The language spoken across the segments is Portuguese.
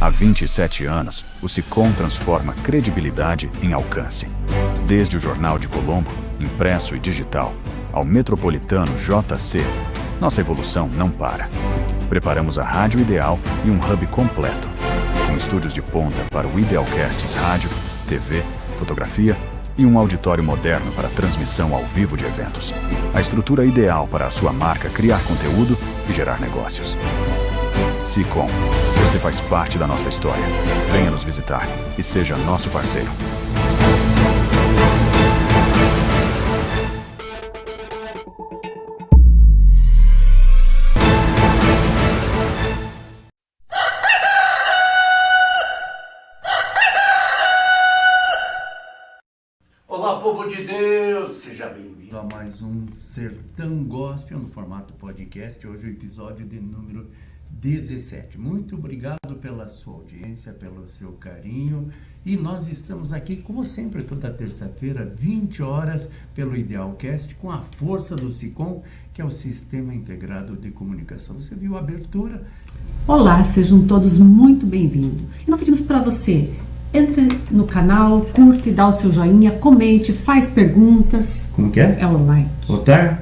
Há 27 anos, o Sicom transforma credibilidade em alcance. Desde o Jornal de Colombo, impresso e digital, ao metropolitano JC, nossa evolução não para. Preparamos a Rádio Ideal e um hub completo, com estúdios de ponta para o Idealcasts Rádio, TV, fotografia e um auditório moderno para transmissão ao vivo de eventos. A estrutura ideal para a sua marca criar conteúdo e gerar negócios. Sicom, você faz parte da nossa história. Venha nos visitar e seja nosso parceiro. Olá, povo de Deus! Seja bem-vindo a mais um Sertão Gospel no formato podcast. Hoje o episódio de número 17. Muito obrigado pela sua audiência, pelo seu carinho. E nós estamos aqui, como sempre, toda terça-feira, 20 horas, pelo Idealcast, com a força do Sicom, que é o Sistema Integrado de Comunicação. Você viu a abertura? Olá, sejam todos muito bem-vindos. E nós pedimos para você, entre no canal, curte, dá o seu joinha, comente, faz perguntas. Como que é? É o like.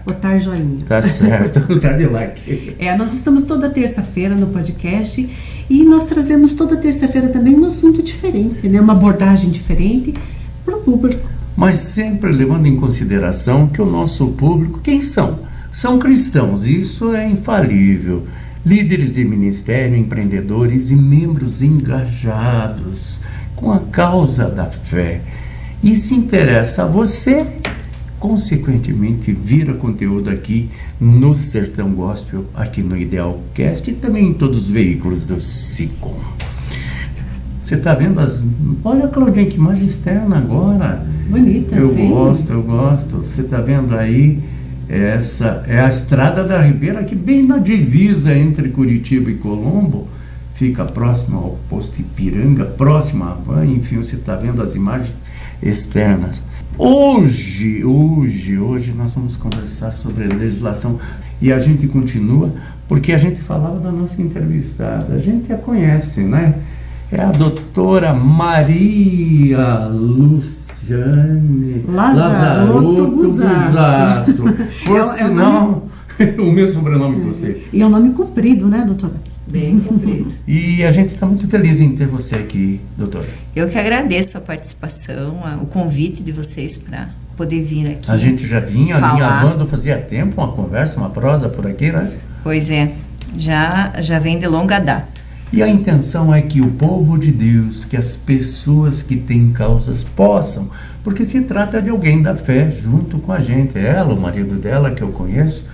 Botar joinha. Tá certo, botar de like. Nós estamos toda terça-feira no podcast e nós trazemos toda terça-feira também um assunto diferente, né? Uma abordagem diferente para o público. Mas sempre levando em consideração que o nosso público, quem são? São cristãos, isso é infalível. Líderes de ministério, empreendedores e membros engajados com a causa da fé. E se interessa a você, consequentemente vira conteúdo aqui no Sertão Gospel, aqui no Idealcast e também em todos os veículos do Sicom. Você está vendo as... Olha, Claudinha, que imagem externa agora. Bonita, eu sim. Eu gosto. Você está vendo aí, essa é a Estrada da Ribeira, aqui bem na divisa entre Curitiba e Colombo. Fica próximo ao posto Ipiranga, próximo à van, enfim, você está vendo as imagens externas. Hoje nós vamos conversar sobre legislação e a gente continua, porque a gente falava da nossa entrevistada, a gente a conhece, né? É a doutora Maria Luciane Lazarotto Busato. Por sinal, o meu sobrenome que você. E é um nome comprido, né, doutora? Bem comprido. E a gente está muito feliz em ter você aqui, doutora. Eu que agradeço a participação, o convite de vocês para poder vir aqui. A gente já vinha falar. alinhavando, fazia tempo, uma conversa, uma prosa por aqui, né? Pois é, já vem de longa data. E a intenção é que o povo de Deus, que as pessoas que têm causas possam, porque se trata de alguém da fé junto com a gente. Ela, o marido dela, que eu conheço,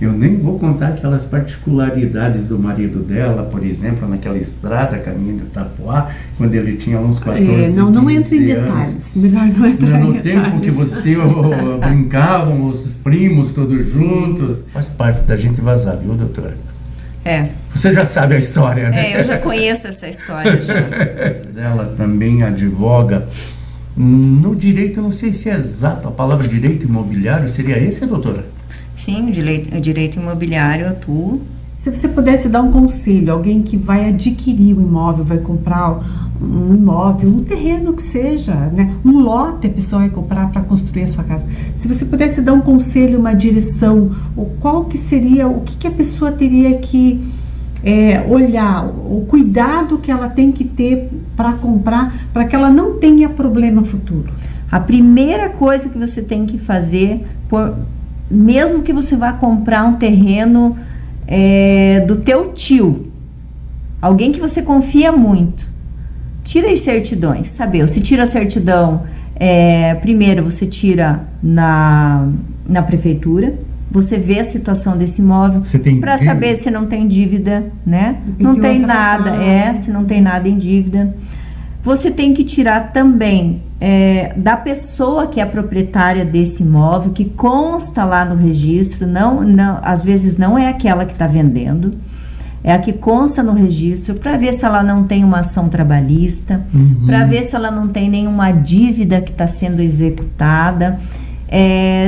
eu nem vou contar aquelas particularidades do marido dela, por exemplo, naquela estrada, caminho de Itapuá, quando ele tinha uns 14, não 15 entre em detalhes, melhor não entrar em no detalhes. tempo que você brincavam, os primos todos juntos. Faz parte da gente vazar, viu, doutora? Você já sabe a história, né? Eu já conheço essa história. Já. Ela também advoga no direito, não sei se é exato, a palavra direito imobiliário seria esse, doutora? Sim, o direito imobiliário atuo. Se você pudesse dar um conselho, alguém que vai adquirir um imóvel, vai comprar um imóvel, um terreno que seja, né? Um lote a pessoa vai comprar para construir a sua casa. Se você pudesse dar um conselho, uma direção, qual que seria, o que a pessoa teria que olhar, o cuidado que ela tem que ter para comprar, para que ela não tenha problema futuro? A primeira coisa que você tem que fazer, mesmo que você vá comprar um terreno do teu tio, alguém que você confia muito, tira as certidões, saber, se tira a certidão, primeiro você tira na prefeitura, você vê a situação desse imóvel, para saber se não tem dívida, né? Não tem nada, se não tem nada em dívida. Você tem que tirar também da pessoa que é a proprietária desse imóvel, que consta lá no registro, às vezes não é aquela que está vendendo, é a que consta no registro, para ver se ela não tem uma ação trabalhista, para ver se ela não tem nenhuma dívida que está sendo executada.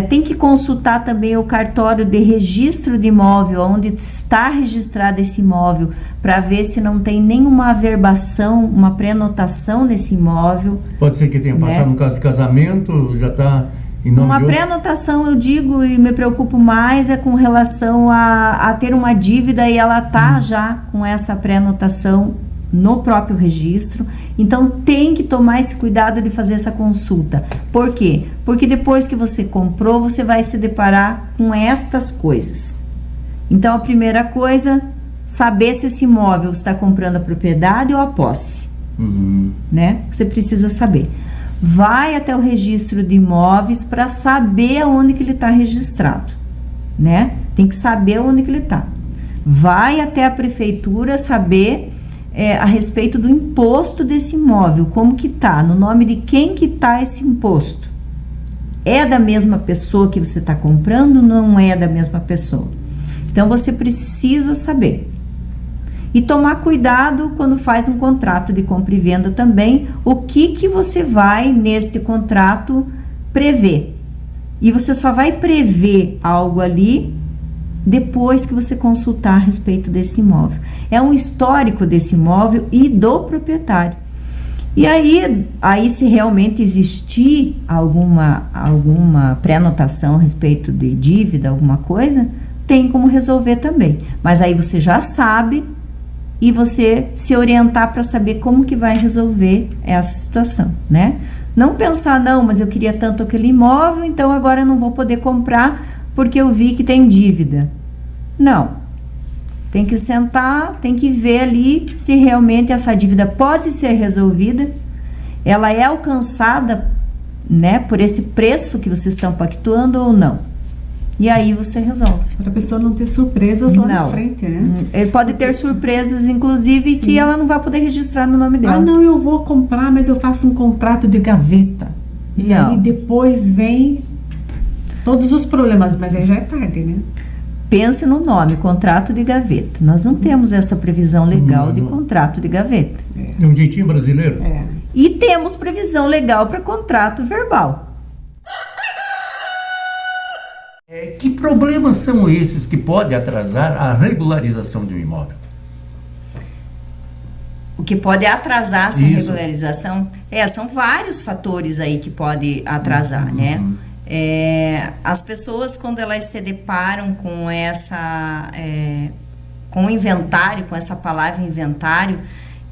Tem que consultar também o cartório de registro de imóvel, onde está registrado esse imóvel, para ver se não tem nenhuma averbação, uma prenotação nesse imóvel. Pode ser que tenha passado no caso de casamento, já está em nome Uma de outro. prenotação, eu digo, e me preocupo mais é com relação a ter uma dívida e ela tá já com essa prenotação no próprio registro. Então tem que tomar esse cuidado de fazer essa consulta. Por quê? Porque depois que você comprou, você vai se deparar com estas coisas. Então a primeira coisa, saber se esse imóvel está comprando a propriedade ou a posse, né? Você precisa saber. Vai até o registro de imóveis para saber aonde que ele está registrado, né? Tem que saber onde que ele está. Vai até a prefeitura saber a respeito do imposto desse imóvel, como que tá, no nome de quem que tá esse imposto. É da mesma pessoa que você está comprando? Não é da mesma pessoa. Então você precisa saber. E tomar cuidado quando faz um contrato de compra e venda também, o que você vai neste contrato prever. E você só vai prever algo ali depois que você consultar a respeito desse imóvel. É um histórico desse imóvel e do proprietário. E aí se realmente existir alguma pré-anotação a respeito de dívida, alguma coisa, tem como resolver também. Mas aí você já sabe e você se orientar para saber como que vai resolver essa situação, né? Não pensar, não, mas eu queria tanto aquele imóvel, então agora eu não vou poder comprar porque eu vi que tem dívida. Não. Tem que sentar, tem que ver ali se realmente essa dívida pode ser resolvida, ela é alcançada, né, por esse preço que vocês estão pactuando ou não. E aí você resolve. Para a pessoa não ter surpresas lá na frente, né? Ele pode ter surpresas, inclusive, que ela não vai poder registrar no nome dela. Ah, não, eu vou comprar, mas eu faço um contrato de gaveta. E aí depois vem todos os problemas, mas aí já é tarde, né? Pense no nome, contrato de gaveta. Nós não temos essa previsão legal de contrato de gaveta. É um jeitinho brasileiro? E temos previsão legal para contrato verbal. Que problemas são esses que podem atrasar a regularização de um imóvel? O que pode atrasar essa regularização? São vários fatores aí que podem atrasar, né? As pessoas, quando elas se deparam com com o inventário, com essa palavra inventário,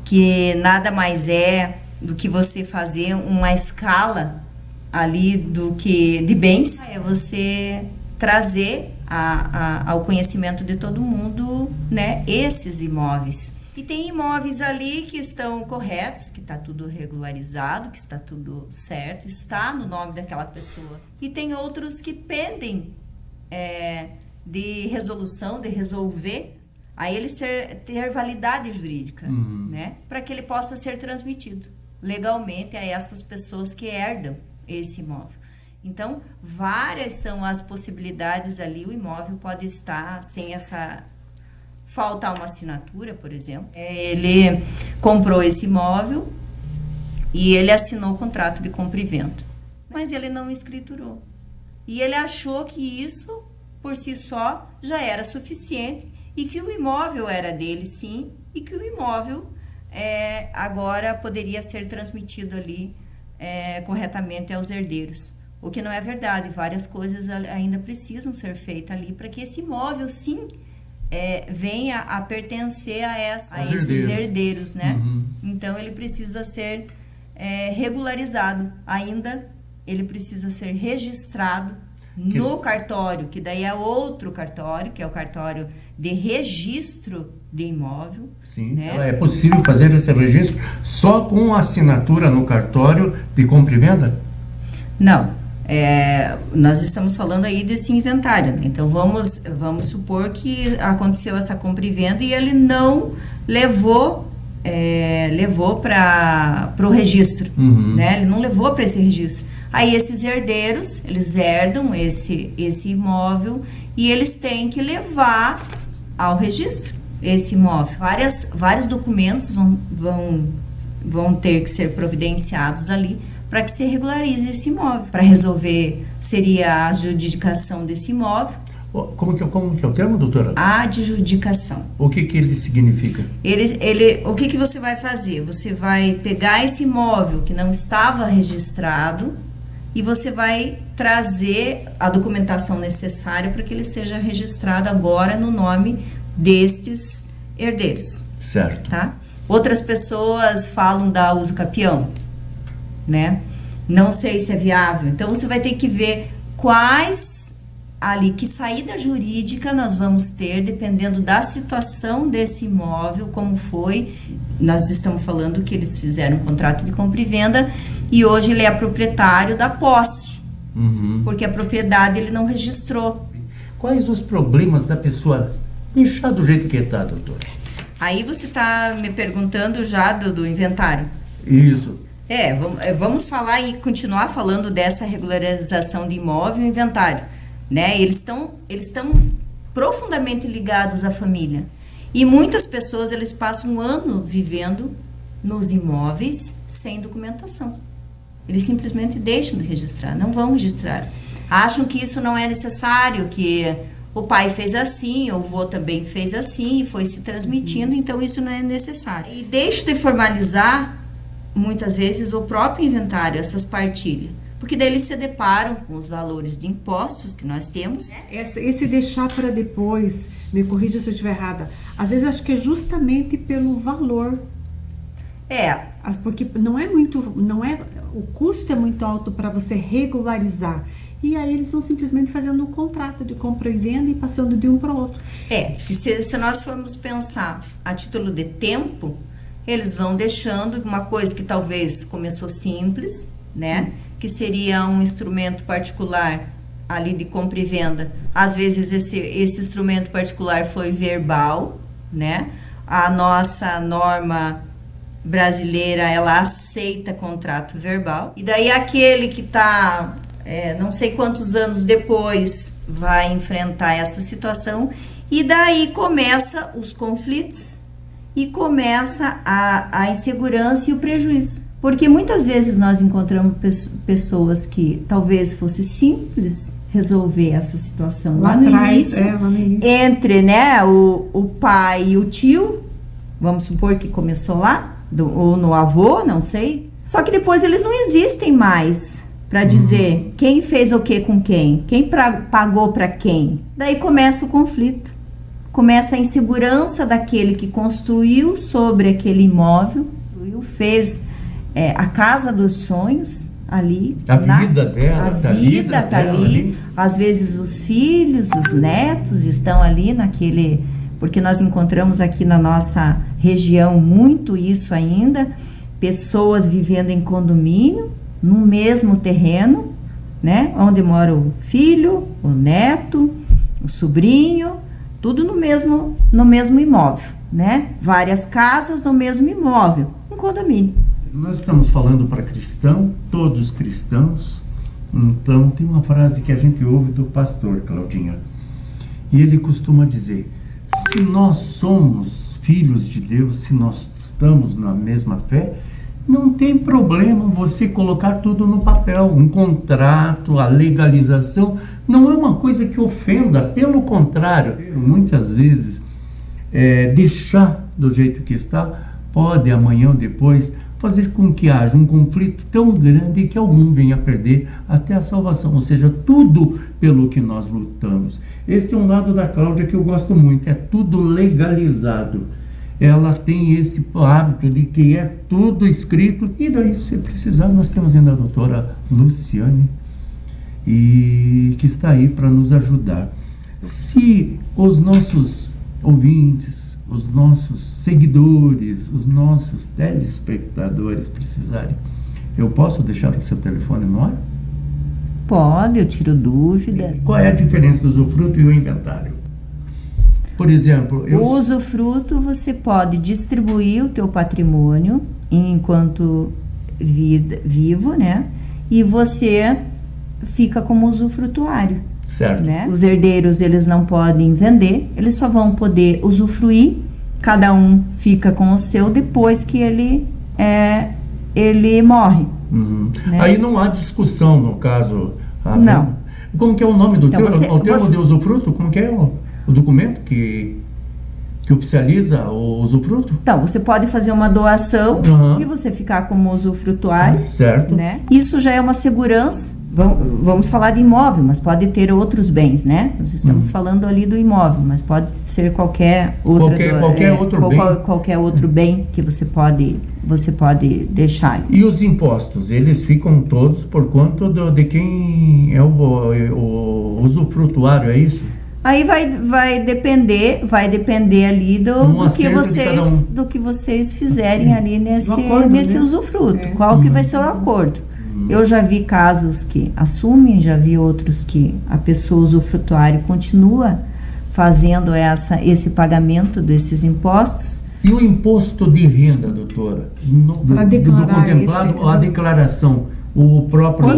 que nada mais é do que você fazer uma escala ali de bens, é você trazer ao conhecimento de todo mundo, né, esses imóveis. E tem imóveis ali que estão corretos, que está tudo regularizado, que está tudo certo, está no nome daquela pessoa. E tem outros que pendem de resolução, de resolver, a ele ter validade jurídica, né? Para que ele possa ser transmitido legalmente a essas pessoas que herdam esse imóvel. Então, várias são as possibilidades ali, o imóvel pode estar sem faltar uma assinatura, por exemplo. Ele comprou esse imóvel e ele assinou o contrato de compra e venda, mas ele não escriturou. E ele achou que isso, por si só, já era suficiente e que o imóvel era dele, sim, e que o imóvel agora poderia ser transmitido ali corretamente aos herdeiros. O que não é verdade, várias coisas ainda precisam ser feitas ali para que esse imóvel, sim, venha a pertencer a esses herdeiros, né? Então, ele precisa ser regularizado. Ainda, ele precisa ser registrado no cartório, que daí é outro cartório, que é o cartório de registro de imóvel. Sim, né? É possível fazer esse registro só com assinatura no cartório de compra e venda? Não. Nós estamos falando aí desse inventário, né? Então vamos supor que aconteceu essa compra e venda e ele não levou para o registro, né? Ele não levou para esse registro. Aí esses herdeiros, eles herdam esse imóvel e eles têm que levar ao registro esse imóvel. Vários documentos vão ter que ser providenciados ali para que se regularize esse imóvel. Para resolver, seria a adjudicação desse imóvel. Como que é o termo, doutora? Adjudicação. O que ele significa? O que você vai fazer? Você vai pegar esse imóvel que não estava registrado e você vai trazer a documentação necessária para que ele seja registrado agora no nome destes herdeiros. Certo. Tá? Outras pessoas falam da uso capião, né? Não sei se é viável. Então, você vai ter que ver que saída jurídica nós vamos ter, dependendo da situação desse imóvel, como foi. Nós estamos falando que eles fizeram um contrato de compra e venda e hoje ele é proprietário da posse, porque a propriedade ele não registrou. Quais os problemas da pessoa deixar do jeito que está, doutor? Aí você está me perguntando já do inventário. Isso. Vamos falar e continuar falando dessa regularização de imóvel e inventário. Né? Eles estão profundamente ligados à família. E muitas pessoas, eles passam um ano vivendo nos imóveis sem documentação. Eles simplesmente deixam de registrar, não vão registrar. Acham que isso não é necessário, que o pai fez assim, o avô também fez assim, e foi se transmitindo, então isso não é necessário. E deixam de formalizar, muitas vezes, o próprio inventário, essas partilhas. Porque daí eles se deparam com os valores de impostos que nós temos. Esse deixar para depois, me corrija se eu estiver errada, às vezes acho que é justamente pelo valor. Porque o custo é muito alto para você regularizar. E aí eles vão simplesmente fazendo um contrato de compra e venda e passando de um para o outro. Que se nós formos pensar a título de tempo, eles vão deixando uma coisa que talvez começou simples, né? Que seria um instrumento particular ali de compra e venda. Às vezes esse instrumento particular foi verbal, né? A nossa norma brasileira, ela aceita contrato verbal. E daí aquele que está, não sei quantos anos depois, vai enfrentar essa situação. E daí começa os conflitos e começa a insegurança e o prejuízo. Porque muitas vezes nós encontramos pessoas que talvez fosse simples resolver essa situação lá no início, entre, né, o pai e o tio, vamos supor que começou lá, ou no avô, não sei. Só que depois eles não existem mais para dizer quem fez o que com quem pagou para quem. Daí começa o conflito, começa a insegurança daquele que construiu sobre aquele imóvel, fez a casa dos sonhos ali. A vida dela. A vida está ali. Às vezes os filhos, os netos estão ali naquele... Porque nós encontramos aqui na nossa região muito isso ainda. Pessoas vivendo em condomínio, no mesmo terreno, né? Onde mora o filho, o neto, o sobrinho, tudo no mesmo imóvel, né? Várias casas no mesmo imóvel, um condomínio. Nós estamos falando para cristão, todos cristãos. Então, tem uma frase que a gente ouve do pastor Claudinha. E ele costuma dizer, se nós somos filhos de Deus, se nós estamos na mesma fé, não tem problema você colocar tudo no papel. Um contrato, a legalização, não é uma coisa que ofenda, pelo contrário. Muitas vezes, deixar do jeito que está, pode amanhã ou depois fazer com que haja um conflito tão grande que algum venha a perder até a salvação, ou seja, tudo pelo que nós lutamos. Este é um lado da Cláudia que eu gosto muito, é tudo legalizado. Ela tem esse hábito de que é tudo escrito, e daí, se precisar, nós temos ainda a doutora Luciane, que está aí para nos ajudar. Se os nossos ouvintes, os nossos seguidores, os nossos telespectadores precisarem, eu posso deixar o seu telefone no ar? Pode, eu tiro dúvidas. Qual é a diferença do usufruto e o inventário? Por exemplo, o usufruto, você pode distribuir o teu patrimônio enquanto vivo, né? E você fica como usufrutuário. Certo. Né? Os herdeiros, eles não podem vender, eles só vão poder usufruir, cada um fica com o seu depois que ele morre, Né? Aí não há discussão, no caso. Não. Como que é o nome do Então, o termo de usufruto? Como que é o documento que oficializa o usufruto? Então, você pode fazer uma doação e você ficar como usufrutuário. Certo. Né? Isso já é uma segurança. Vamos falar de imóvel, mas pode ter outros bens, né? Nós estamos falando ali do imóvel, mas pode ser qualquer outro bem. Qualquer outro bem que você pode deixar ali. E os impostos, eles ficam todos por conta de quem é o usufrutuário, é isso? Aí vai depender ali do que vocês fizerem ali nesse usufruto. Qual que vai ser o acordo? Eu já vi casos que assumem, já vi outros que a pessoa usufrutuária continua fazendo esse pagamento desses impostos. E o imposto de renda, doutora? Do contemplado, a declaração, o próprio...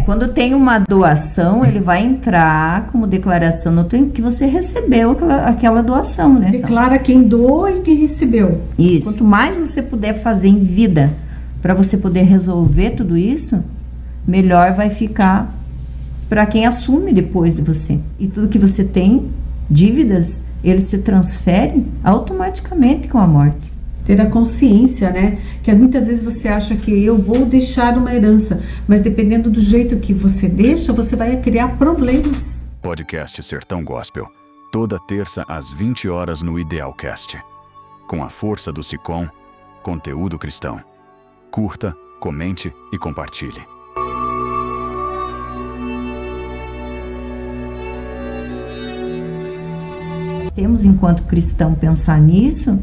Quando tem uma doação, ele vai entrar como declaração no tempo que você recebeu aquela doação, né? Declara quem doou e quem recebeu. Isso. Quanto mais você puder fazer em vida para você poder resolver tudo isso, melhor vai ficar para quem assume depois de você. E tudo que você tem, dívidas, eles se transferem automaticamente com a morte. Ter a consciência, né? Que muitas vezes você acha que eu vou deixar uma herança, mas dependendo do jeito que você deixa, você vai criar problemas. Podcast Sertão Gospel, toda terça às 20 horas no Idealcast. Com a força do Sicom, conteúdo cristão. Curta, comente e compartilhe. Nós temos, enquanto cristão, pensar nisso.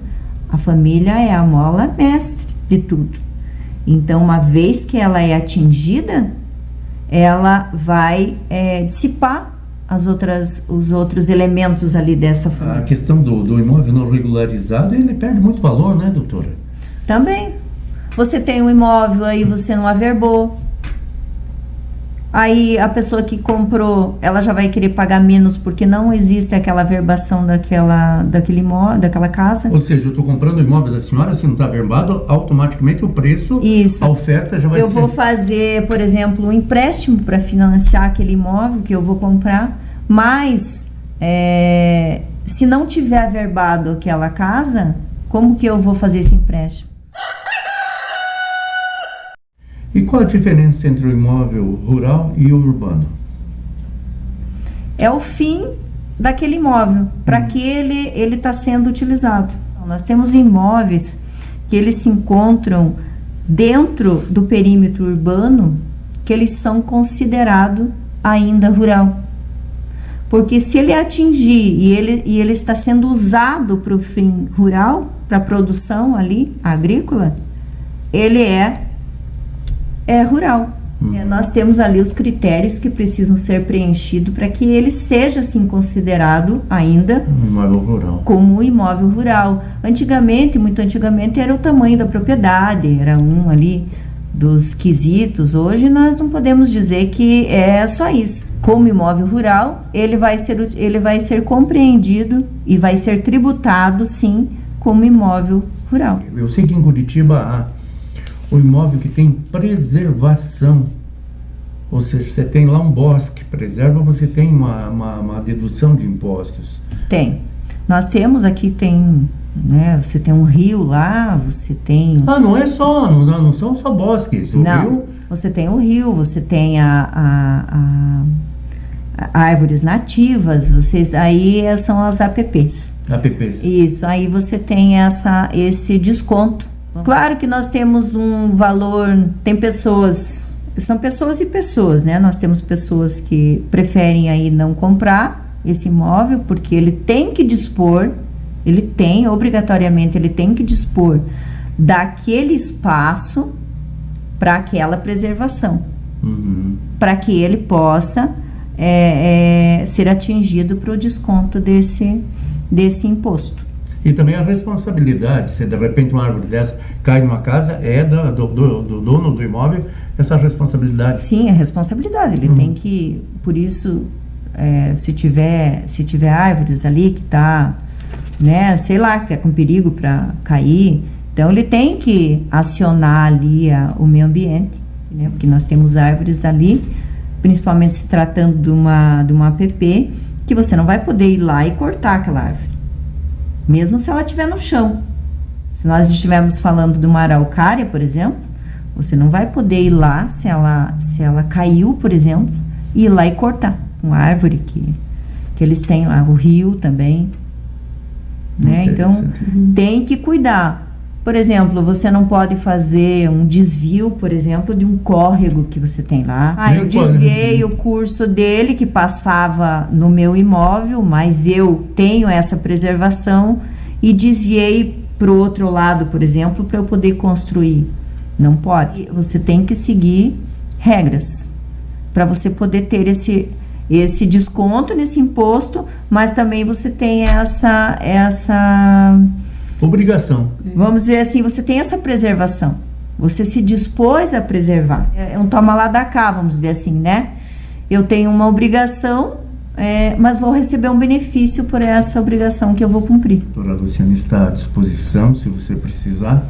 A família é a mola mestre de tudo. Então, uma vez que ela é atingida, ela vai dissipar os outros elementos ali dessa família. A questão do imóvel não regularizado, ele perde muito valor, né, doutora? Também. Você tem um imóvel, aí você não averbou. Aí a pessoa que comprou, ela já vai querer pagar menos porque não existe aquela averbação daquele imóvel, daquela casa. Ou seja, eu estou comprando o imóvel da senhora, se não está averbado, automaticamente o preço, a oferta já vai ser... Eu vou fazer, por exemplo, um empréstimo para financiar aquele imóvel que eu vou comprar, mas se não tiver averbado aquela casa, como que eu vou fazer esse empréstimo? E qual a diferença entre o imóvel rural e o urbano? É o fim daquele imóvel, para que ele está sendo utilizado. Nós temos imóveis que eles se encontram dentro do perímetro urbano, que eles são considerados ainda rural. Porque se ele atingir e ele está sendo usado para o fim rural, para a produção ali, agrícola, ele é rural. Nós temos ali os critérios que precisam ser preenchidos para que ele seja assim considerado ainda imóvel rural. Como um imóvel rural. Muito antigamente era o tamanho da propriedade, era um ali dos quesitos. Hoje nós não podemos dizer que é só isso. Como imóvel rural, ele vai ser compreendido e vai ser tributado sim como imóvel rural. Eu sei que em Curitiba o imóvel que tem preservação, ou seja, você tem lá um bosque, preserva, você tem uma dedução de impostos. Tem. Nós temos aqui, você tem um rio lá, você tem... não é só, não são só bosques. Rio... Você tem o rio, você tem árvores nativas, aí são as APPs. APPs. Isso, aí você tem esse desconto. Claro que nós temos um valor, são pessoas e pessoas, né? Nós temos pessoas que preferem aí não comprar esse imóvel, porque ele tem que dispor, obrigatoriamente ele tem que dispor daquele espaço para aquela preservação, para que ele possa ser atingido para o desconto desse imposto. E também a responsabilidade, se de repente uma árvore dessa cai numa casa, é do dono do imóvel essa responsabilidade. Sim, é responsabilidade. Ele tem que, por isso, se tiver árvores ali que está, sei lá, que é com perigo para cair, então ele tem que acionar ali o meio ambiente né? Porque nós temos árvores ali, principalmente se tratando de uma APP, que você não vai poder ir lá e cortar aquela árvore, mesmo se ela estiver no chão. Se nós estivermos falando de uma araucária, por exemplo, você não vai poder ir lá, se ela caiu, por exemplo, ir lá e cortar uma árvore que eles têm lá, o rio também, né? Então, tem que cuidar. Por exemplo, você não pode fazer um desvio, por exemplo, de um córrego que você tem lá. Eu desviei o curso dele, que passava no meu imóvel, mas eu tenho essa preservação e desviei para o outro lado, por exemplo, para eu poder construir. Não pode. Você tem que seguir regras para você poder ter esse desconto nesse imposto, mas também você tem essa obrigação. Vamos dizer assim, você tem essa preservação. Você se dispôs a preservar. É um toma lá da cá, vamos dizer assim, né? Eu tenho uma obrigação, mas vou receber um benefício por essa obrigação que eu vou cumprir. A doutora Luciana está à disposição, se você precisar.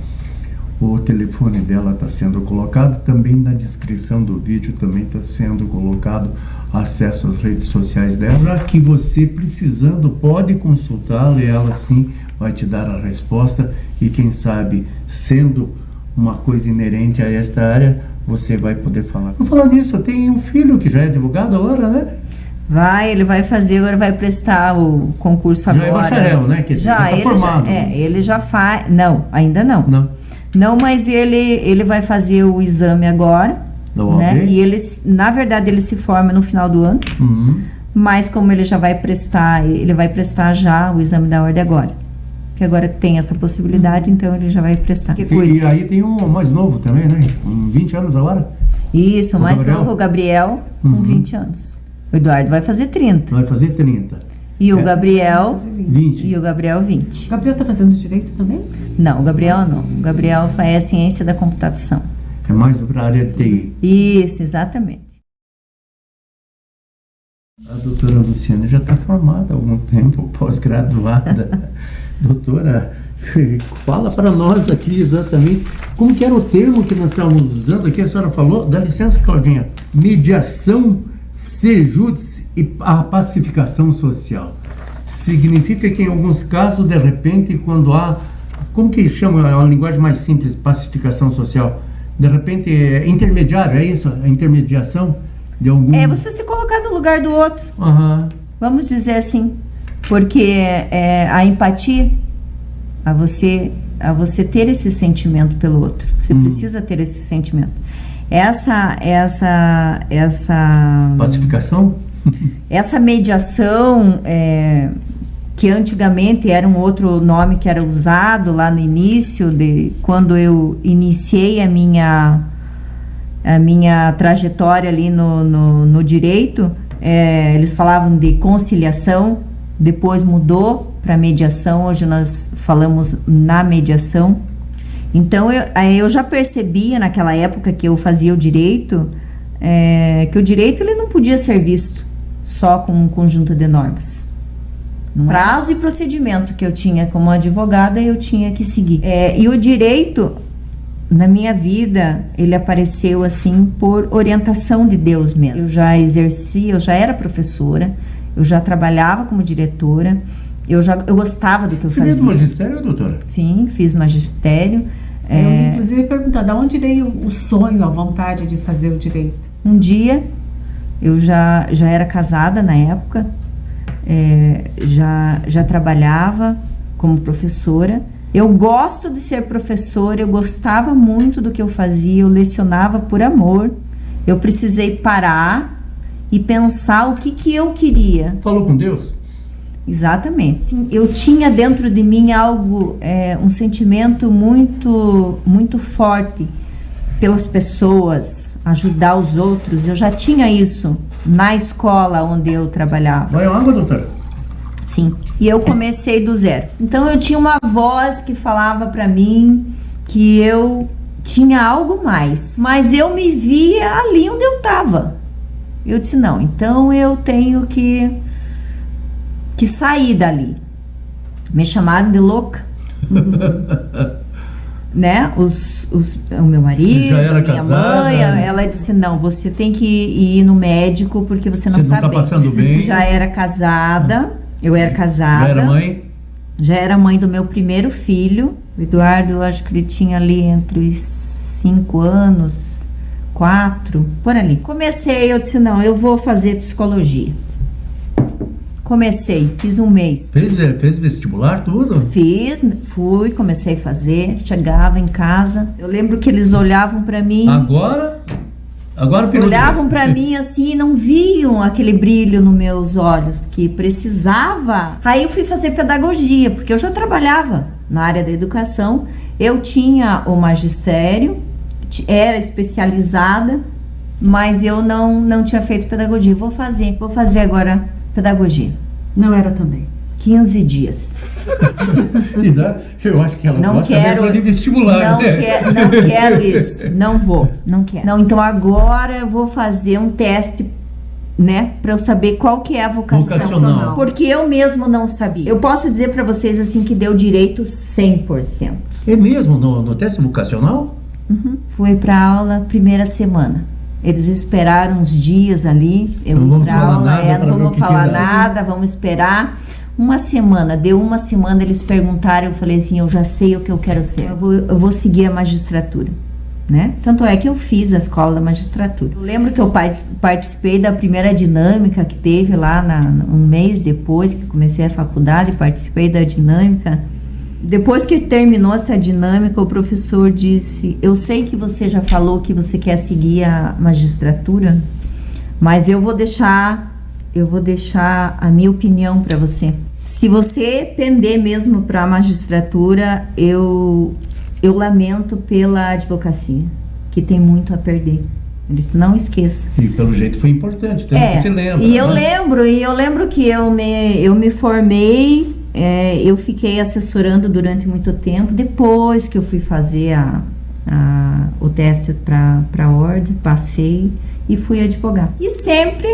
O telefone dela está sendo colocado, também na descrição do vídeo também está sendo colocado acesso às redes sociais dela, que você precisando pode consultá-la e ela sim vai te dar a resposta e quem sabe, sendo uma coisa inerente a esta área, você vai poder falar. Vou falar nisso, eu tenho um filho que já é advogado agora, né? Ele vai fazer, agora vai prestar o concurso agora. Já é bacharel, né? Que já, tá formado. Ele já faz, não, ainda não. Não, mas ele vai fazer o exame agora, né? E ele, na verdade, ele se forma no final do ano. Mas como ele já vai prestar, ele vai prestar já o exame da ordem agora. Que agora tem essa possibilidade, então ele já vai prestar. E aí tem um mais novo também, né? Com 20 anos agora? Isso, o mais novo, o Gabriel, com 20 anos. O Eduardo vai fazer 30. Vai fazer 30. E o Gabriel, 20. E o Gabriel, 20. O Gabriel está fazendo direito também? Não, o Gabriel não. O Gabriel faz ciência da computação. É mais para a área de TI. Isso, exatamente. A doutora Luciana já está formada há algum tempo, pós-graduada. Doutora, fala para nós aqui exatamente como que era o termo que nós estávamos usando aqui. A senhora falou, dá licença, Claudinha, mediação, sejúdice e a pacificação social. Significa que em alguns casos, de repente, quando há, como que chama a linguagem mais simples, pacificação social? De repente, intermediário, é isso? A intermediação de algum... É você se colocar no lugar do outro. Vamos dizer assim. Porque a empatia, a você ter esse sentimento pelo outro. Você precisa ter esse sentimento. Essa pacificação? Essa mediação, que antigamente era um outro nome que era usado lá no início, quando eu iniciei a minha trajetória ali no direito, eles falavam de conciliação, depois mudou para mediação, hoje nós falamos na mediação. Então, eu já percebia naquela época que eu fazia o direito, que o direito ele não podia ser visto só com um conjunto de normas. Prazo e procedimento que eu tinha como advogada, eu tinha que seguir. E o direito, na minha vida, ele apareceu assim por orientação de Deus mesmo. Eu já exercia, eu já era professora, eu já trabalhava como diretora, eu gostava do que eu fazia. Você fez magistério, doutora? Sim, fiz magistério. Eu, inclusive, ia perguntar, de onde veio o sonho, a vontade de fazer o direito? Um dia, eu já era casada na época, já trabalhava como professora. Eu gosto de ser professora, eu gostava muito do que eu fazia, eu lecionava por amor. Eu precisei parar e pensar o que eu queria. Falou com Deus? Exatamente. Sim, eu tinha dentro de mim algo, um sentimento muito, muito forte pelas pessoas, ajudar os outros. Eu já tinha isso na escola onde eu trabalhava. Vai água, doutora? Sim. E eu comecei do zero. Então eu tinha uma voz que falava para mim que eu tinha algo mais. Mas eu me via ali onde eu estava. Eu disse, não, então eu tenho que sair dali. Me chamaram de louca. né, o meu marido, Já era minha casada? mãe, ela disse, não, você tem que ir no médico porque você não está tá bem. passando bem? Já era casada, eu era casada. Já era mãe? Já era mãe do meu primeiro filho, o Eduardo, eu acho que ele tinha ali entre os 5 anos, 4, por ali. Comecei, eu disse, não, eu vou fazer psicologia. Comecei, fiz um mês. Fez vestibular, tudo? Fiz, fui, comecei a fazer, chegava em casa. Eu lembro que eles olhavam pra mim. Agora Olhavam pra mim assim e não viam aquele brilho nos meus olhos que precisava. Aí eu fui fazer pedagogia, porque eu já trabalhava na área da educação. Eu tinha o magistério, era especializada, mas eu não tinha feito pedagogia. Vou fazer agora pedagogia. Não era também. 15 dias. Eu acho que ela Não gosta quero, mesmo de vestibular. não quero isso. Não vou, não quero. Não, então agora eu vou fazer um teste, né, para eu saber qual que é a vocação. Vocacional. Porque eu mesmo não sabia. Eu posso dizer para vocês assim que deu direito 100%. É mesmo? No teste vocacional? Uhum. Fui para aula primeira semana. Eles esperaram uns dias ali. Eu não vamos pra falar aula, nada não vamos falar dá. nada, vamos esperar. Uma semana, deu uma semana, eles perguntaram, eu falei assim, eu já sei o que eu quero ser. Eu vou seguir a magistratura, né? Tanto é que eu fiz a escola da magistratura. Eu lembro que eu participei da primeira dinâmica que teve lá um mês depois que comecei a faculdade, participei da dinâmica. Depois que terminou essa dinâmica, o professor disse, eu sei que você já falou que você quer seguir a magistratura, mas eu vou deixar a minha opinião para você. Se você pender mesmo para a magistratura, eu lamento pela advocacia, que tem muito a perder. Ele disse, não esqueça. E pelo jeito foi importante, então você lembra. E eu lembro que eu me formei, eu fiquei assessorando durante muito tempo. Depois que eu fui fazer o teste para a ordem, passei e fui advogar. E sempre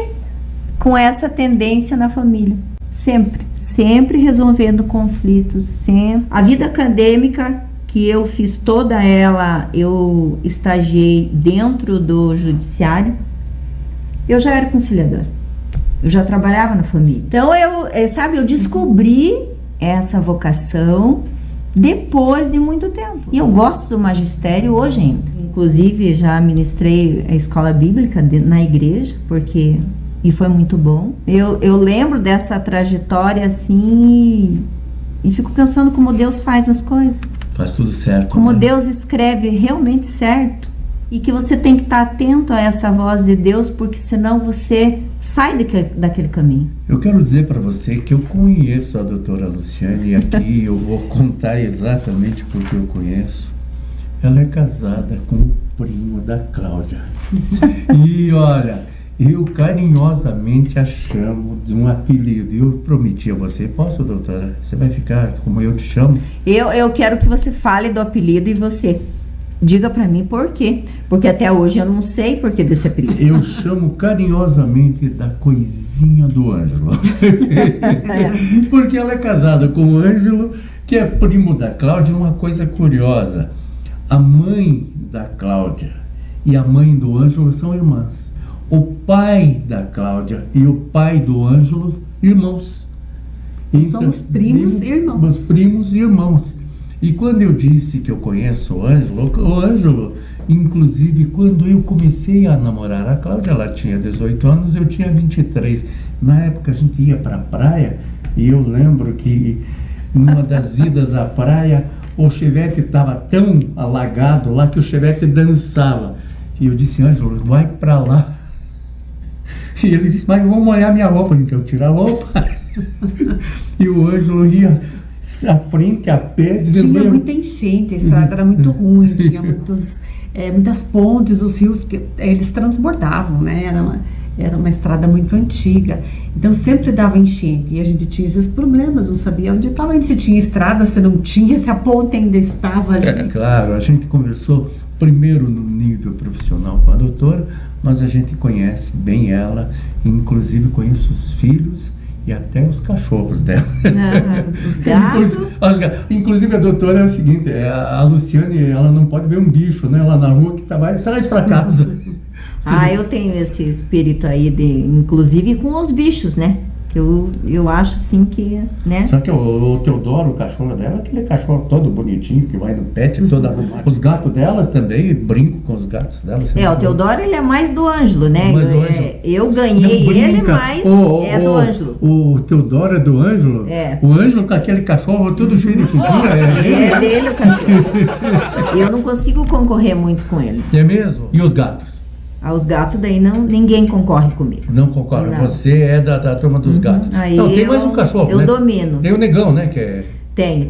com essa tendência na família. Sempre resolvendo conflitos, sempre. A vida acadêmica, que eu fiz toda ela, eu estagiei dentro do judiciário, eu já era conciliadora. Eu já trabalhava na família. Então, eu descobri essa vocação depois de muito tempo. E eu gosto do magistério hoje ainda. Inclusive, já ministrei a escola bíblica na igreja, e foi muito bom. Eu lembro dessa trajetória assim e fico pensando como Deus faz as coisas. Faz tudo certo. Como né? Deus escreve realmente certo. E que você tem que estar atento a essa voz de Deus, porque senão você sai daquele caminho. Eu quero dizer para você que eu conheço a doutora Luciane, e aqui eu vou contar exatamente porque eu conheço. Ela é casada com o primo da Cláudia. E olha, eu carinhosamente a chamo de um apelido. E eu prometi a você, posso, doutora? Você vai ficar como eu te chamo? Eu quero que você fale do apelido e você diga pra mim por quê. Porque até hoje eu não sei por que desse apelido. Eu chamo carinhosamente da coisinha do Ângelo. Porque ela é casada com o Ângelo, que é primo da Cláudia. Uma coisa curiosa, a mãe da Cláudia e a mãe do Ângelo são irmãs. O pai da Cláudia e o pai do Ângelo, irmãos. Então, somos primos e irmãos. Primos e irmãos. E quando eu disse que eu conheço o Ângelo, inclusive, quando eu comecei a namorar a Cláudia, ela tinha 18 anos, eu tinha 23. Na época a gente ia para a praia, e eu lembro que numa das idas à praia, o chevette estava tão alagado lá que o chevette dançava. E eu disse, Ângelo, vai para lá. E ele disse, mas vamos molhar minha roupa. Então eu tiro a roupa. E o Ângelo ia à frente, a pé. Tinha muita enchente, a estrada era muito ruim, tinha muitas pontes, os rios, eles transbordavam, né? Era uma estrada muito antiga. Então sempre dava enchente e a gente tinha esses problemas, não sabia onde estava, se tinha estrada, se não tinha, se a ponte ainda estava ali. É claro, a gente conversou primeiro no nível profissional com a doutora, mas a gente conhece bem ela, inclusive conheço os filhos e até os cachorros dela. Os gatos. Inclusive a doutora é o seguinte, a Luciane, ela não pode ver um bicho, né, lá na rua que vai traz para casa. Eu tenho esse espírito aí inclusive com os bichos, né? Que eu acho assim que, né? Só que o Teodoro, o cachorro dela, aquele cachorro todo bonitinho que vai no pet, toda arrumada. Os gatos dela também, brinco com os gatos dela. O Teodoro, ele é mais do Ângelo, né? Eu ganhei ele, mas é do Ângelo. O Teodoro é do Ângelo? É. O Ângelo com aquele cachorro todo cheio de figura. É dele o cachorro. Eu não consigo concorrer muito com ele. É mesmo? E os gatos? Os gatos daí ninguém concorre comigo. Não concorre. Não. Você é da turma dos gatos. Não, tem mais um cachorro, eu né? domino. Tem o Negão, né? Que é...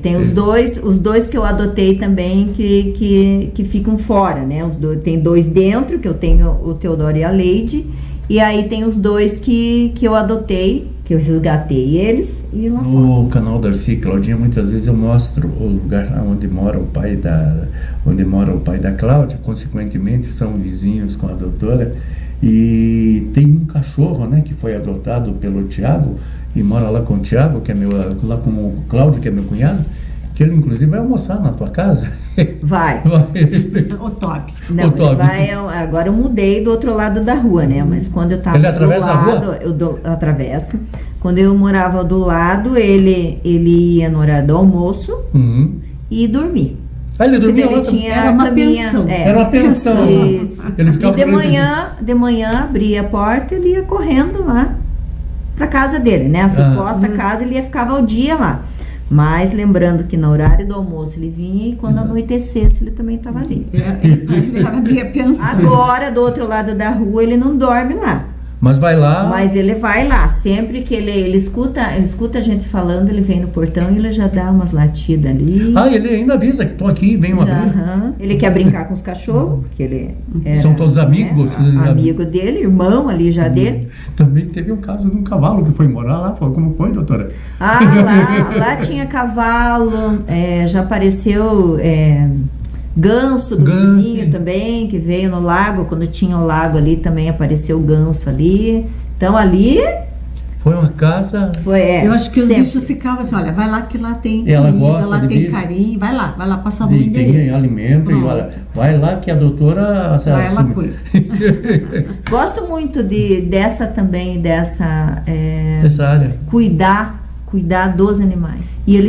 Tem os dois que eu adotei também que ficam fora, né? Tem 2 dentro, que eu tenho o Teodoro e a Leide, e aí tem os 2 que eu adotei, que eu resgatei eles e lá fora. No canal Darcy e Claudinha, muitas vezes eu mostro o lugar onde mora o pai da Cláudia, consequentemente são vizinhos com a doutora, e tem um cachorro, né, que foi adotado pelo Tiago e mora lá com o Tiago, que é lá com o Cláudio, que é meu cunhado, que ele inclusive vai almoçar na tua casa. Vai. O Toby. Não, agora eu mudei do outro lado da rua, né? Mas quando eu tava ele atravessa do lado, a rua? Atravessa. Quando eu morava do lado, ele ia no horário do almoço e dormir. Ele dormia lá? Era uma pensão. Era uma pensão. Isso. Ele ficava e de manhã abria a porta, ele ia correndo lá pra casa dele, né? A suposta casa, ele ficava o dia lá. Mas lembrando que no horário do almoço ele vinha e quando anoitecesse ele também estava ali. Ele era minha pensão. Agora, do outro lado da rua, ele não dorme lá. Mas vai lá. Mas ele vai lá. Sempre que ele escuta a gente falando, ele vem no portão e ele já dá umas latidas ali. Ele ainda avisa que estou aqui, venham abrir. Ele quer brincar com os cachorros, porque ele são todos amigos. Né, amigo dele, irmão ali já dele. Também teve um caso de um cavalo que foi morar lá. Como foi, doutora? Lá tinha cavalo, já apareceu... ganso do vizinho também, que veio no lago, quando tinha o lago ali, também apareceu o ganso ali. Então ali... Foi uma casa... Eu acho que os bichos ficavam assim, olha, vai lá que lá tem comida, lá tem carinho, vai lá, passava o endereço. Tem alimento, e olha, vai lá que a doutora... Vai lá, cuida. Gosto muito dessa área. Cuidar dos animais. E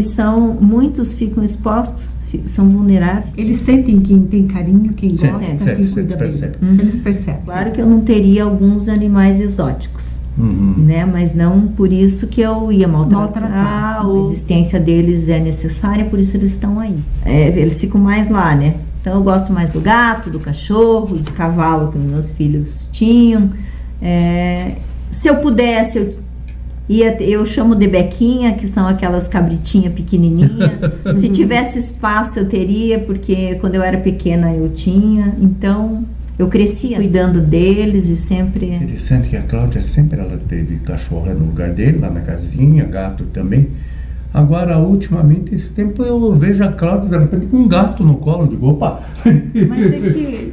muitos ficam expostos, são vulneráveis. Eles sentem quem tem carinho, quem gosta, quem cuida bem. Eles percebem. Claro que eu não teria alguns animais exóticos, né? Mas não por isso que eu ia maltratar. A existência deles é necessária, por isso eles estão aí. Eles ficam mais lá, né? Então eu gosto mais do gato, do cachorro, do cavalo que meus filhos tinham. Se eu pudesse, eu chamo de bequinha, que são aquelas cabritinhas pequenininhas. Se tivesse espaço eu teria, porque quando eu era pequena eu tinha. Então eu cresci cuidando deles e sempre... Interessante que a Cláudia ela teve cachorro no lugar dele, lá na casinha, gato também. Agora, ultimamente, esse tempo eu vejo a Cláudia, de repente, com um gato no colo, digo, opa! Mas é que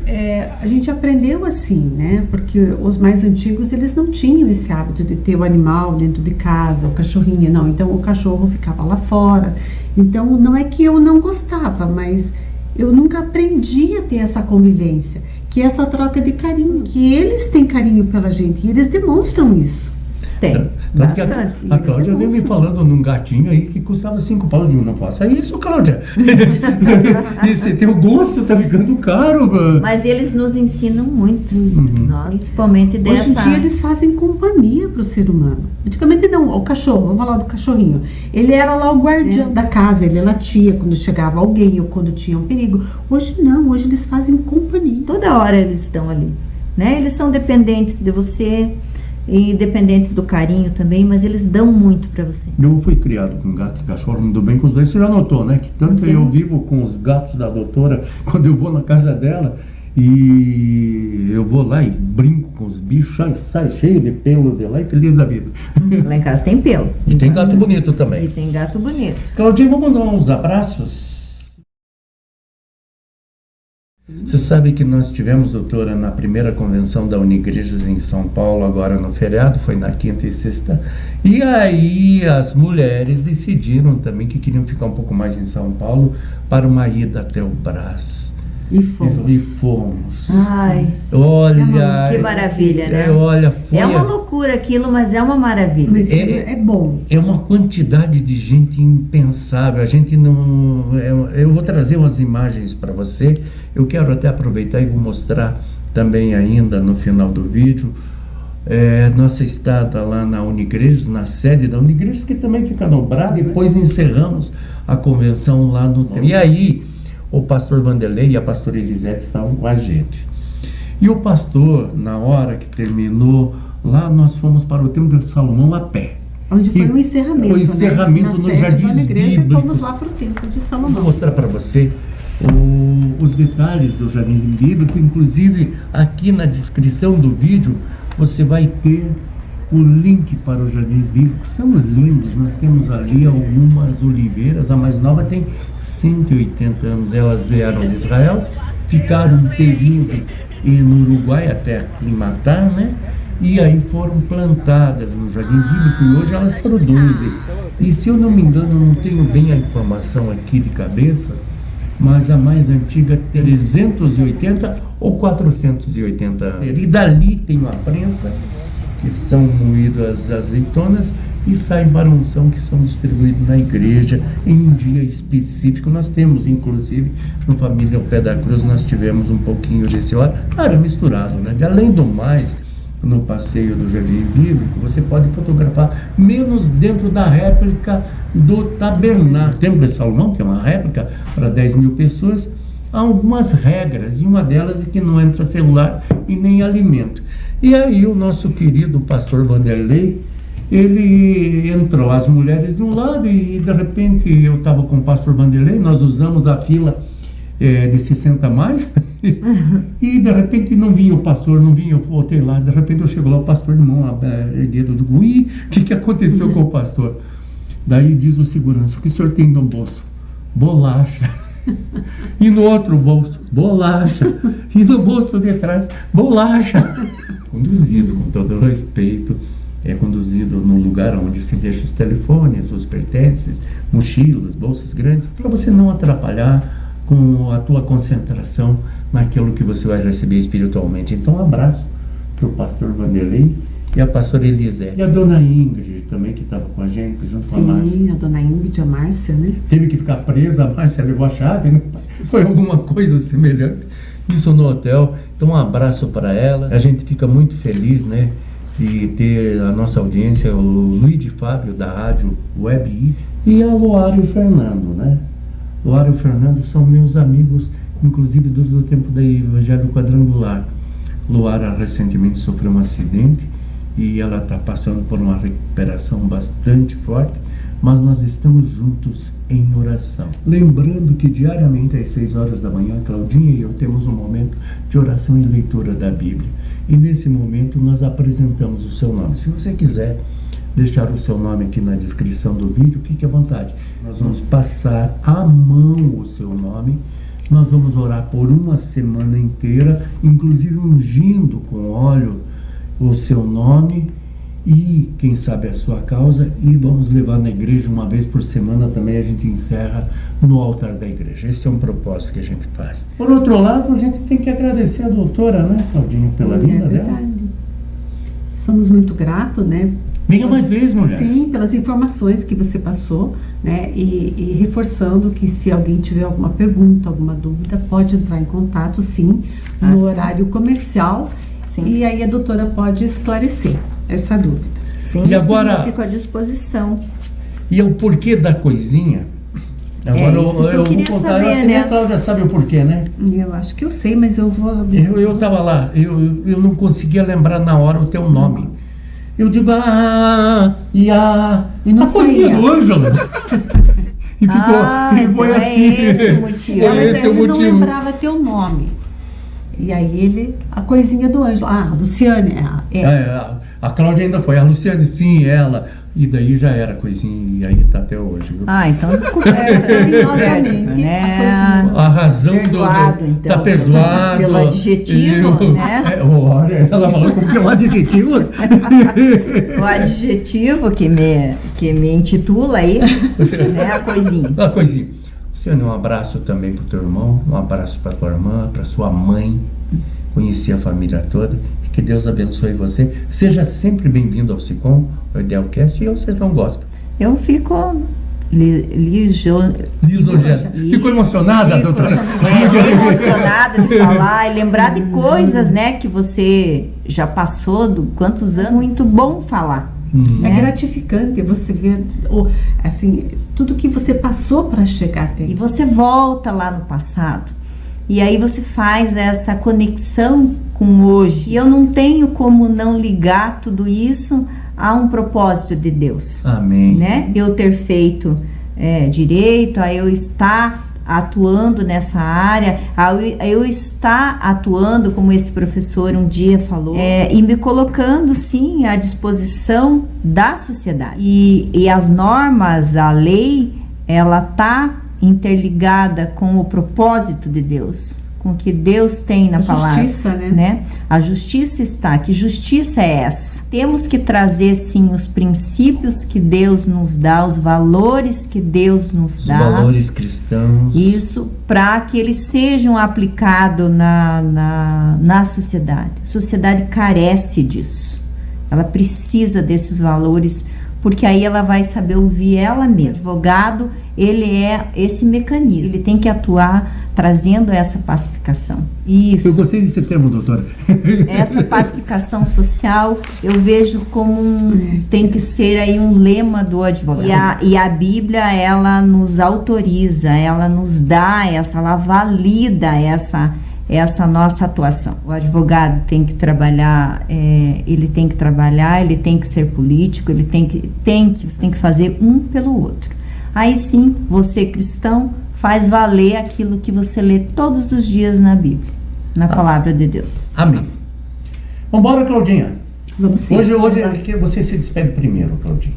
a gente aprendeu assim, né? Porque os mais antigos, eles não tinham esse hábito de ter o animal dentro de casa, o cachorrinho, não. Então, o cachorro ficava lá fora. Então, não é que eu não gostava, mas eu nunca aprendi a ter essa convivência, que é essa troca de carinho, que eles têm carinho pela gente, e eles demonstram isso. Tem, bastante. A Cláudia veio me falando num gatinho aí que custava 5 paus de um. Não faça isso, Cláudia. E você tem o gosto, tá ficando caro. Mas eles nos ensinam muito. Nós, principalmente dessa... Hoje em dia eles fazem companhia pro ser humano. Antigamente não, o cachorro, vamos falar do cachorrinho. Ele era lá o guardião da casa, ele latia quando chegava alguém ou quando tinha um perigo. Hoje não, hoje eles fazem companhia. Toda hora eles estão ali, né? Eles são dependentes de você... e dependentes do carinho também, mas eles dão muito para você. Eu fui criado com gato e cachorro, me dou bem com os dois. Você já notou, né? Que tanto eu vivo com os gatos da doutora, quando eu vou na casa dela, e eu vou lá e brinco com os bichos, sai cheio de pelo de lá e feliz da vida. Lá em casa tem pelo. E tem gato bonito também. E tem gato bonito. Claudinha, vamos mandar uns abraços? Você sabe que nós tivemos, doutora, na primeira convenção da Unigrejas em São Paulo, agora no feriado, foi na quinta e sexta, e aí as mulheres decidiram também que queriam ficar um pouco mais em São Paulo para uma ida até o Brás. E fomos. E fomos. Ai, olha, que maravilha, né? Olha, foi é uma loucura aquilo, mas é uma maravilha. Mas é bom. É uma quantidade de gente impensável. A gente não. Eu vou trazer umas imagens para você. Eu quero até aproveitar e vou mostrar também ainda no final do vídeo. Nossa estada lá na Unigrejas, na sede da Unigrejas, que também fica no Brás. Depois encerramos a convenção lá no tempo. E aí, o pastor Vanderlei e a pastora Elisete estavam com a gente. E o pastor, na hora que terminou, lá nós fomos para o Templo de Salomão a pé. Onde foi o encerramento, o encerramento, né? nos Jardins Bíblicos. Fomos lá para o Templo de Salomão. Vou mostrar para você os detalhes do Jardim Bíblico. Inclusive, aqui na descrição do vídeo, você vai ter o link para os Jardins Bíblicos. São lindos. Nós temos ali algumas oliveiras. A mais nova tem 180 anos. Elas vieram de Israel, ficaram um período no Uruguai até aclimatar, né? E aí foram plantadas no Jardim Bíblico e hoje elas produzem. E se eu não me engano, eu não tenho bem a informação aqui de cabeça, mas a mais antiga 380 ou 480 anos. E dali tem uma prensa, que são moídas as azeitonas e saem para unção, que são distribuídos na igreja em um dia específico. Nós temos, inclusive, no Família ao Pé da Cruz, nós tivemos um pouquinho desse óleo, era misturado, né? Além do mais, no passeio do Jardim Bíblico, você pode fotografar, menos dentro da réplica do tabernáculo. O Templo de Salomão, que é uma réplica para 10 mil pessoas, há algumas regras, e uma delas é que não entra celular e nem alimento. E aí o nosso querido pastor Vanderlei, ele entrou, as mulheres de um lado, e de repente eu estava com o pastor Vanderlei, nós usamos a fila de 60 mais, e de repente não vinha o pastor, não vinha, eu voltei lá, de repente eu chego lá, o pastor de mão erguida, eu digo, ui, o que aconteceu com o pastor? Daí diz o segurança, o que o senhor tem no bolso? Bolacha. E no outro bolso, bolacha. E no bolso de trás, bolacha. Conduzido com todo respeito, conduzido num lugar onde se deixa os telefones, os pertences, mochilas, bolsas grandes, para você não atrapalhar com a tua concentração naquilo que você vai receber espiritualmente. Então, um abraço para o pastor Vanderlei e a pastora Elisete. E a dona Ingrid também, que estava com a gente, junto com a Márcia. Sim, a dona Ingrid, a Márcia, né? Teve que ficar presa, a Márcia levou a chave, né? Foi alguma coisa semelhante. Isso no hotel. Então, um abraço para ela. A gente fica muito feliz, né, de ter a nossa audiência, o Luiz de Fábio, da rádio Web ID, e a Loara e o Fernando, né? Loara e o Fernando são meus amigos, inclusive do tempo da Evangelho Quadrangular. Loara recentemente sofreu um acidente e ela está passando por uma recuperação bastante forte, mas nós estamos juntos em oração. Lembrando que diariamente às 6 horas da manhã, Claudinha e eu temos um momento de oração e leitura da Bíblia. E nesse momento nós apresentamos o seu nome. Se você quiser deixar o seu nome aqui na descrição do vídeo, fique à vontade. Nós vamos passar à mão o seu nome. Nós vamos orar por uma semana inteira, inclusive ungindo com óleo o seu nome e, quem sabe, a sua causa, e vamos levar na igreja uma vez por semana também. A gente encerra no altar da igreja. Esse é um propósito que a gente faz. Por outro lado, a gente tem que agradecer a doutora, né, Claudinha, pela vinda dela. Somos muito gratos, né? Venha mais vezes, mulher. Sim, pelas informações que você passou, né? E reforçando que se alguém tiver alguma pergunta, alguma dúvida, pode entrar em contato, sim, no horário comercial. Sim. E aí a doutora pode esclarecer essa dúvida. Sim, e agora, eu fico à disposição. E o porquê da coisinha? Agora isso que eu queria vou contar, saber, né? A Cláudia sabe o porquê, né? Eu acho que eu sei, mas eu vou... Eu estava lá, eu não conseguia lembrar na hora o teu nome. Eu digo, e não a coisinha saía. do Ângelo. E ficou, e foi então assim. É esse o motivo. Mas esse é o ele não motivo. lembrava teu nome. E aí a coisinha do Ângelo. Luciane. A Cláudia ainda foi, a Luciane, sim, ela. E daí já era coisinha, e aí tá até hoje. Viu? Ah, então descoberta. Carinhosamente, né? A razão Perdoado, então. tá perdoado. Pelo adjetivo, né? Olha, ela falou como que é o adjetivo. O adjetivo que me intitula aí, né? A coisinha. A coisinha. Luciane, um abraço também pro teu irmão, um abraço pra tua irmã, pra sua mãe. Conheci a família toda. Que Deus abençoe você. Seja sempre bem-vindo ao SICOM, ao Idealcast e ao Sertão Gospel. Eu fico lisonjeada. Ficou emocionada, doutora? Fico emocionada de falar e lembrar de coisas, né, que você já passou, quantos anos. Muito bom falar. É gratificante você ver assim, tudo que você passou para chegar até. E você volta lá no passado. E aí você faz essa conexão com hoje. E eu não tenho como não ligar tudo isso a um propósito de Deus. Amém. Né? Eu ter feito direito, a eu estar atuando nessa área, a eu estar atuando, como esse professor um dia falou, e me colocando, sim, à disposição da sociedade. E as normas, a lei, ela está interligada com o propósito de Deus, com o que Deus tem na palavra. Justiça, né? A justiça está. Que justiça é essa? Temos que trazer, sim, os princípios que Deus nos dá, os valores que Deus nos dá. Os valores cristãos. Isso, para que eles sejam aplicados na sociedade. A sociedade carece disso. Ela precisa desses valores, porque aí ela vai saber ouvir ela mesma. O advogado, ele é esse mecanismo. Ele tem que atuar trazendo essa pacificação. Isso. Eu gostei desse termo, doutora. Essa pacificação social, eu vejo como tem que ser aí um lema do advogado. E a Bíblia, ela nos autoriza, ela nos dá ela valida essa nossa atuação. O advogado tem que trabalhar, ele tem que ser político, você tem que fazer um pelo outro. Aí sim, você cristão, faz valer aquilo que você lê todos os dias na Bíblia, na palavra de Deus. Amém. Vambora, Claudinha. Vamos sim. Hoje você se despede primeiro, Claudinha.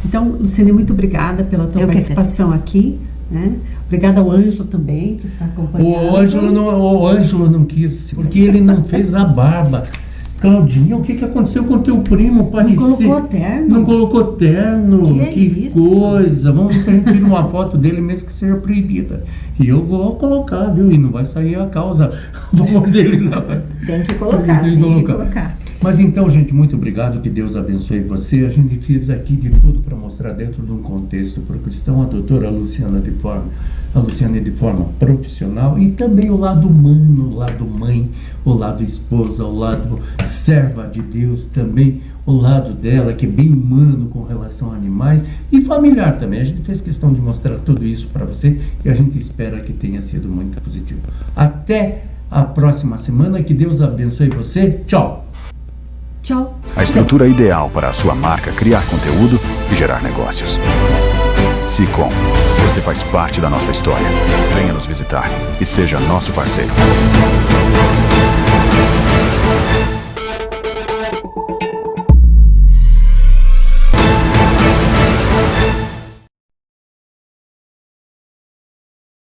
Então, Luciane, muito obrigada pela tua participação aqui. Né? Obrigada ao Ângelo também, que está acompanhando. O Ângelo não quis, porque ele não fez a barba. Claudinha, o que aconteceu com o teu primo? Não colocou terno. Que coisa. Vamos ver se a gente tira uma foto dele mesmo que seja proibida. E eu vou colocar, viu? E não vai sair a causa a favor dele, não. Tem que colocar. Mas então, gente, muito obrigado, que Deus abençoe você. A gente fez aqui de tudo para mostrar dentro de um contexto para o cristão, a doutora Luciane de forma profissional, e também o lado humano, o lado mãe, o lado esposa, o lado serva de Deus também, o lado dela que é bem humano com relação a animais e familiar também. A gente fez questão de mostrar tudo isso para você e a gente espera que tenha sido muito positivo. Até a próxima semana, que Deus abençoe você. Tchau! Tchau. A estrutura ideal para a sua marca criar conteúdo e gerar negócios. SICOM, você faz parte da nossa história. Venha nos visitar e seja nosso parceiro.